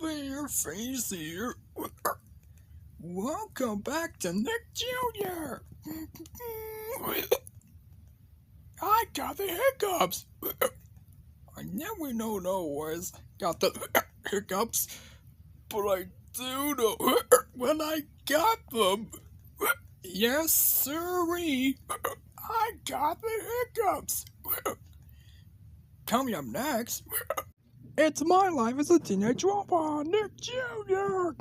there, your face here. Welcome back to Nick Jr. I got the hiccups. I never know always got the hiccups, but I do know when I got them. Yes, sirree. I got the hiccups. Coming up next, it's my life as a teenage robot, Nick Jr.